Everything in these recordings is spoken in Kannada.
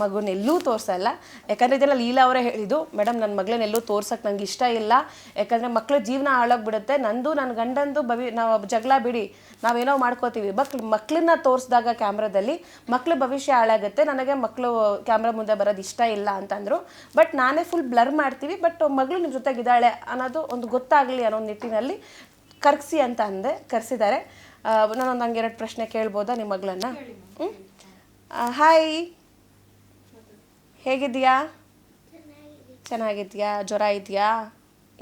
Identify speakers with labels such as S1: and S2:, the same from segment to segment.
S1: ಮಗುನೆಲ್ಲೂ ತೋರಿಸಲ್ಲ. ಯಾಕಂದರೆ ಇದೆಲ್ಲ ಲೀಲಾ ಅವರೇ ಹೇಳಿದ್ದು, ಮೇಡಮ್ ನನ್ನ ಮಗಳನ್ನೆಲ್ಲೂ ತೋರ್ಸೋಕ್ಕೆ ನಂಗೆ ಇಷ್ಟ ಇಲ್ಲ, ಯಾಕಂದರೆ ಮಕ್ಕಳ ಜೀವನ ಹಾಳಾಗ್ಬಿಡುತ್ತೆ, ನಂದು ನನ್ನ ಗಂಡಂದು ನಾವು ಜಗಳ ಬಿಡಿ ನಾವೇನೋ ಮಾಡ್ಕೋತೀವಿ, ಮಕ್ಕಳನ್ನ ತೋರಿಸಿದಾಗ ಕ್ಯಾಮ್ರಾದಲ್ಲಿ ಮಕ್ಕಳ ಭವಿಷ್ಯ ಹಾಳಾಗುತ್ತೆ, ನನಗೆ ಮಕ್ಕಳು ಕ್ಯಾಮ್ರಾ ಮುಂದೆ ಬರೋದು ಇಷ್ಟ ಇಲ್ಲ ಅಂತಂದರು. ಬಟ್ ನಾನೇ ಫುಲ್ ಬ್ಲರ್ ಮಾಡ್ತೀವಿ, ಬಟ್ ಮಗಳು ನಿಮ್ಮ ಜೊತೆಗಿದ್ದಾಳೆ ಅನ್ನೋದು ಒಂದು ಗೊತ್ತಾಗಲಿ ಅನ್ನೋ ನಿಟ್ಟಿನಲ್ಲಿ ಕರ್ಸಿ ಅಂತ ಅಂದೆ. ಕರೆಸಿದ್ದಾರೆ. ನಾನೊಂದು ಹಂಗೆ 2 ಪ್ರಶ್ನೆ ಕೇಳ್ಬೋದಾ ನಿಮ್ಮ ಮಗಳನ್ನ? ಹಾಯ್, ಹೇಗಿದೆಯಾ? ಚೆನ್ನಾಗಿದೆಯಾ? ಜ್ವರ ಇದೆಯಾ?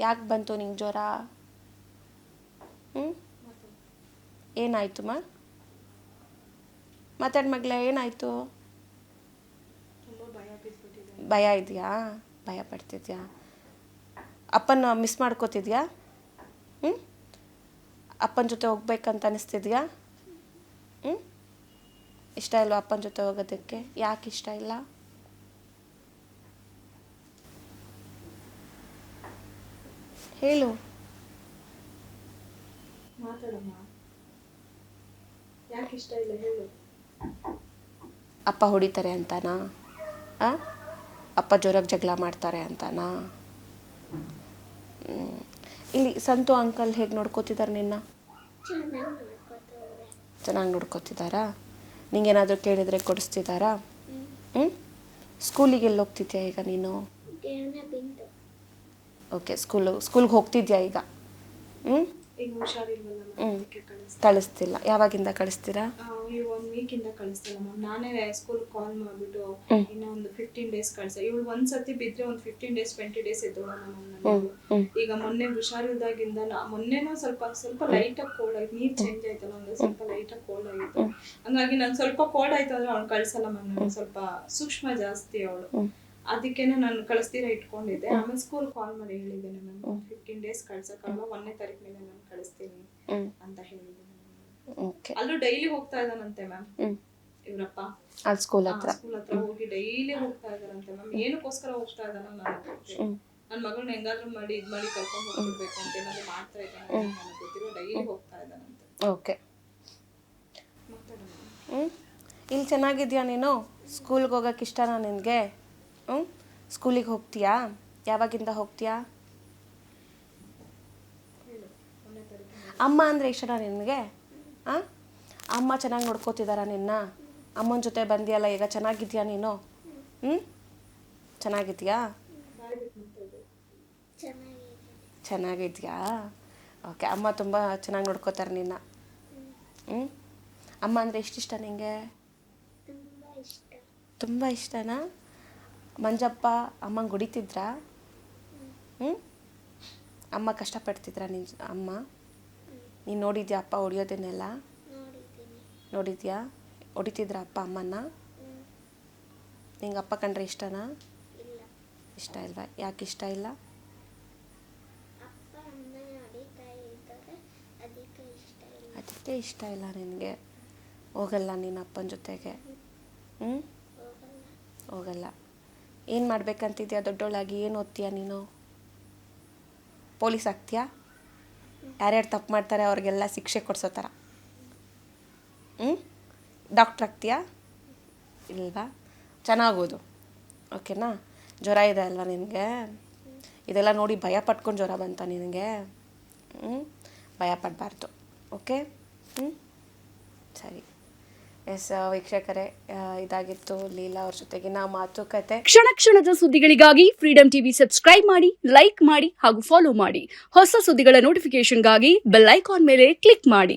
S1: ಯಾಕೆ ಬಂತು ನಿಂಗೆ ಜ್ವರ? ಏನಾಯಿತು ಮಾತಾಡು ಮಗಳೇ, ಏನಾಯಿತು? ಭಯ ಇದೆಯಾ? ಭಯ ಪಡ್ತಿದ್ಯಾ? ಅಪ್ಪನ ಮಿಸ್ ಮಾಡ್ಕೋತಿದ್ಯಾ? ಅಪ್ಪನ ಜೊತೆ ಹೋಗ್ಬೇಕಂತ ಅನಿಸ್ತಿದ್ಯಾ? ಇಷ್ಟ ಇಲ್ವಾ ಅಪ್ಪನ ಜೊತೆ ಹೋಗೋದಕ್ಕೆ? ಯಾಕೆ ಇಷ್ಟ ಇಲ್ಲ? ಹೇಳು.
S2: ಯಾಕೆ ಇಷ್ಟ ಇಲ್ಲ ಹೇಳು.
S1: ಅಪ್ಪ ಹೊಡಿತಾರೆ ಅಂತನಾ? ಅಪ್ಪ ಜೋರಾಗಿ ಜಗಳ ಮಾಡ್ತಾರೆ ಅಂತನಾ? ಇಲ್ಲಿ ಸಂತು ಅಂಕಲ್ ಹೇಗೆ ನೋಡ್ಕೋತಿದ್ದಾರೆ ನಿನ್ನ? ಚೆನ್ನಾಗಿ ನೋಡ್ಕೋತಿದ್ದಾರಾ? ನಿಂಗೇನಾದರೂ ಕೇಳಿದರೆ ಕೊಡಿಸ್ತಿದ್ದಾರಾ? ಸ್ಕೂಲಿಗೆ ಎಲ್ಲಿ ಹೋಗ್ತಿದ್ಯಾ ಈಗ ನೀನು? ಓಕೆ, ಸ್ಕೂಲ್ಗೆ ಹೋಗ್ತಿದ್ಯಾ ಈಗ?
S2: ಈಗ ಹುಷಾರಿಲ್ವಲ್ಲ,
S1: ಕಳಿಸ್ತಿಲ್ಲ. ಯಾವಾಗಿಂದ ಕಳಿಸ್ತೀರಾ?
S2: ಈ 1 ವೀಕಿಂದ ಕಳಿಸ್ತಿಲ್ಲ ಮ್ಯಾಮ್. ನಾನೇ ಸ್ಕೂಲ್ ಕಾಲ್ ಮಾಡಿಬಿಟ್ಟು ಇನ್ನೂ ಒಂದು 15 ಡೇಸ್ ಕಳಿಸ. ಇವಳು ಒಂದ್ಸತಿ ಬಿದ್ದರೆ ಒಂದು 15 ಡೇಸ್ 20 ಡೇಸ್ ಎದ್ದೋಳಲ್ಲ ಮ್ಯಾಮ್. ಈಗ ಮೊನ್ನೆ ಹುಷಾರಿಲ್ದಾಗಿಂದ ಮೊನ್ನೆನೂ ಸ್ವಲ್ಪ ಲೈಟಾಗಿ ಕೋಲ್ಡ್ ಆಯ್ತು, ನೀರು ಚೇಂಜ್ ಆಯ್ತಲ್ಲ, ಒಂದು ಸ್ವಲ್ಪ ಲೈಟಾಗಿ ಕೋಲ್ಡ್ ಆಗಿತ್ತು. ಹಂಗಾಗಿ ನಾನು ಸ್ವಲ್ಪ ಕೋಲ್ಡ್ ಆಯ್ತು ಅಂದರೆ ಅವ್ಳು ಕಳಿಸಲ್ಲ ಮ್ಯಾಮ್. ನಾನು ಸ್ವಲ್ಪ ಸೂಕ್ಷ್ಮ ಜಾಸ್ತಿ ಅವಳು, ಅದಕ್ಕೇನೆ ನಾನು ಕಳಿಸ್ತೀರ ಇಟ್ಕೊಂಡಿದ್ದೆ. ಆಮೇಲೆ ಸ್ಕೂಲ್ ಕಾಲ್ ಮಾಡಿ ಹೇಳಿದ್ದೇನೆ ಮ್ಯಾಮ್, 15 ಡೇಸ್ ಕಳ್ಸೋಕ್ಕಾಗಲ್ಲ, 1ನೇ ತಾರೀಕು ಮೇಲೆ ನಾನು ಕಳಿಸ್ತೀನಿ ಅಂತ ಹೇಳಿದ್ದೇನೆ. ಅಲ್ಲೂ ಡೈಲಿ ಹೋಗ್ತಾ ಇದ್ದಾನಂತೆ ಮ್ಯಾಮ್ ಇವ್ರಪ್ಪ,
S1: ಅಲ್ಲಿ ಸ್ಕೂಲ್ ಹತ್ರ
S2: ಹೋಗಿ ಡೈಲಿ ಹೋಗ್ತಾ ಇದಾರಂತೆ ಮ್ಯಾಮ್. ಏನಕ್ಕೋಸ್ಕರ ಹೋಗ್ತಾ ಇದ್ದಾನ ನನ್ನ ಮಗಳನ್ನ ಹೆಂಗಾದ್ರೂ ಮಾಡಿ ಕರ್ಕೊಂಡು ಹೋಗ್ಬಿಡ್ಬೇಕು ಅಂತ ಏನಾದ್ರು ಮಾಡ್ತಾ ಇದ್ದಾನೆ ನನಗೆ ಗೊತ್ತಿರೋ. ಡೈಲಿ ಹೋಗ್ತಾ ಇದ್ದಾನಂತೆ.
S1: ಓಕೆ, ಇಲ್ಲಿ ಚೆನ್ನಾಗಿದ್ಯಾ ನೀನು? ಸ್ಕೂಲ್ಗೆ ಹೋಗೋಕೆ ಇಷ್ಟನಾ ನಿನಗೆ? ಸ್ಕೂಲಿಗೆ ಹೋಗ್ತೀಯಾ? ಯಾವಾಗಿಂದ ಹೋಗ್ತೀಯಾ? ಅಮ್ಮ ಅಂದರೆ ಇಷ್ಟನಾ ನಿನಗೆ? ಅಮ್ಮ ಚೆನ್ನಾಗಿ ನೋಡ್ಕೋತಿದ್ದಾರಾ ನಿನ್ನ? ಅಮ್ಮನ ಜೊತೆ ಬಂದಿಯಲ್ಲ ಈಗ, ಚೆನ್ನಾಗಿದ್ಯಾ ನೀನು? ಚೆನ್ನಾಗಿದ್ಯಾ? ಚೆನ್ನಾಗಿದ್ಯಾ? ಓಕೆ, ಅಮ್ಮ ತುಂಬ ಚೆನ್ನಾಗಿ ನೋಡ್ಕೋತಾರೆ ನಿನ್ನ. ಅಮ್ಮ ಅಂದರೆ ಎಷ್ಟಿಷ್ಟ ನಿನಗೆ? ತುಂಬ ಇಷ್ಟನಾ? ಮಂಜಪ್ಪ ಅಮ್ಮಂಗೆ ಹೊಡಿತಿದ್ರಾ? ಅಮ್ಮ ಕಷ್ಟಪಡ್ತಿದ್ರಾ ಅಮ್ಮ? ನೀನು ನೋಡಿದ್ಯಾ ಅಪ್ಪ ಹೊಡಿಯೋದನ್ನೆಲ್ಲ? ನೋಡಿದ್ಯಾ? ಹೊಡಿತಿದ್ರ ಅಪ್ಪ ಅಮ್ಮನ್ನ? ನಿಂಗೆ ಅಪ್ಪ ಕಂಡ್ರೆ ಇಷ್ಟನಾ? ಇಷ್ಟ ಇಲ್ವಾ? ಯಾಕೆ ಇಷ್ಟ ಇಲ್ಲ? ಅದಕ್ಕೆ ಇಷ್ಟ ಇಲ್ಲ ನಿನಗೆ? ಹೋಗಲ್ಲ ನೀನು ಅಪ್ಪನ ಜೊತೆಗೆ? ಹೋಗಲ್ಲ. ಏನು ಮಾಡ್ಬೇಕಂತಿದ್ಯಾ ದೊಡ್ಡೋಳಾಗಿ? ಏನು ಓದ್ತೀಯಾ ನೀನು? ಪೊಲೀಸ್ ಆಗ್ತೀಯಾ? ಯಾರ್ಯಾರು ತಪ್ಪು ಮಾಡ್ತಾರೆ ಅವ್ರಿಗೆಲ್ಲ ಶಿಕ್ಷೆ ಕೊಡಿಸೋ ಥರ? ಡಾಕ್ಟ್ರ್ ಆಗ್ತೀಯಾ? ಇಲ್ವಾ? ಚೆನ್ನಾಗೋದು, ಓಕೆನಾ? ಜ್ವರ ಇದೆ ಅಲ್ವಾ ನಿನಗೆ? ಇದೆಲ್ಲ ನೋಡಿ ಭಯ ಪಟ್ಕೊಂಡು ಜ್ವರ ಬಂತ ನಿನಗೆ? ಭಯ ಪಡಬಾರ್ದು, ಓಕೆ? ಸರಿ. ಎಸ್ ವೀಕ್ಷಕರೇ, ಇದಾಗಿತ್ತು ಲೀಲಾ ಅವ್ರ ಜೊತೆಗಿನ ಮಾತುಕತೆ.
S3: ಕ್ಷಣ ಕ್ಷಣದ ಸುದ್ದಿಗಳಿಗಾಗಿ ಫ್ರೀಡಂ ಟಿವಿ ಸಬ್ಸ್ಕ್ರೈಬ್ ಮಾಡಿ, ಲೈಕ್ ಮಾಡಿ ಹಾಗೂ ಫಾಲೋ ಮಾಡಿ. ಹೊಸ ಸುದ್ದಿಗಳ ನೋಟಿಫಿಕೇಶನ್ಗಾಗಿ ಬೆಲ್ ಐಕಾನ್ ಮೇಲೆ ಕ್ಲಿಕ್ ಮಾಡಿ.